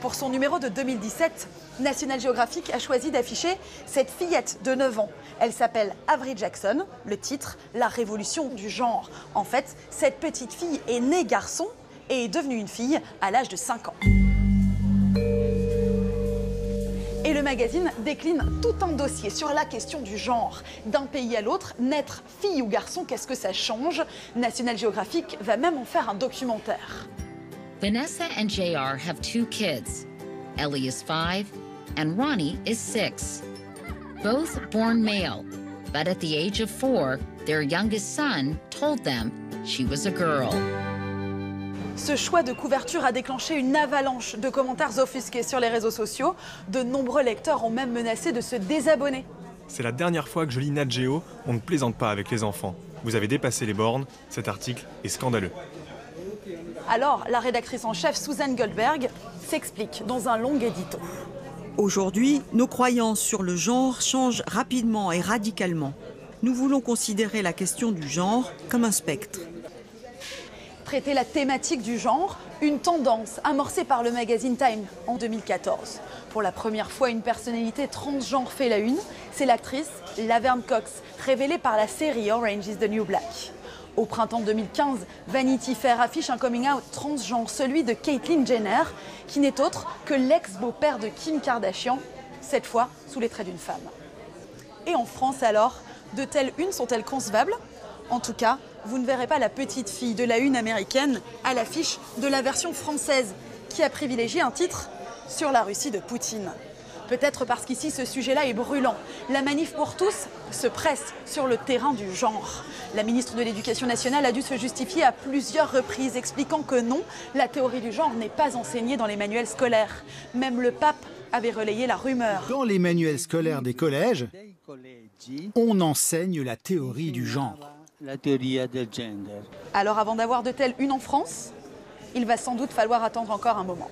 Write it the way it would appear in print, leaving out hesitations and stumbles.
Pour son numéro de 2017, National Geographic a choisi d'afficher cette fillette de 9 ans. Elle s'appelle Avery Jackson, le titre « La révolution du genre ». En fait, cette petite fille est née garçon et est devenue une fille à l'âge de 5 ans. Et le magazine décline tout un dossier sur la question du genre. D'un pays à l'autre, naître fille ou garçon, qu'est-ce que ça change? National Geographic va même en faire un documentaire. Vanessa and JR have 2 kids. Ellie is 5 and Ronnie is 6. Both born male, but at the age of 4, their youngest son told them she was a girl. Ce choix de couverture a déclenché une avalanche de commentaires offusqués sur les réseaux sociaux. De nombreux lecteurs ont même menacé de se désabonner. C'est la dernière fois que je lis Nat Geo, on ne plaisante pas avec les enfants. Vous avez dépassé les bornes, cet article est scandaleux. Alors, la rédactrice en chef Susan Goldberg s'explique dans un long édito. Aujourd'hui, nos croyances sur le genre changent rapidement et radicalement. Nous voulons considérer la question du genre comme un spectre. Traiter la thématique du genre, une tendance amorcée par le magazine Time en 2014. Pour la première fois, une personnalité transgenre fait la une. C'est l'actrice Laverne Cox, révélée par la série Orange is the New Black. Au printemps 2015, Vanity Fair affiche un coming out transgenre, celui de Caitlyn Jenner, qui n'est autre que l'ex-beau-père de Kim Kardashian, cette fois sous les traits d'une femme. Et en France alors, de telles unes sont-elles concevables? En tout cas, vous ne verrez pas la petite fille de la une américaine à l'affiche de la version française, qui a privilégié un titre sur la Russie de Poutine. Peut-être parce qu'ici, ce sujet-là est brûlant. La manif pour tous se presse sur le terrain du genre. La ministre de l'Éducation nationale a dû se justifier à plusieurs reprises, expliquant que non, la théorie du genre n'est pas enseignée dans les manuels scolaires. Même le pape avait relayé la rumeur. Dans les manuels scolaires des collèges, on enseigne la théorie du genre. Alors avant d'avoir de telles unes en France, il va sans doute falloir attendre encore un moment.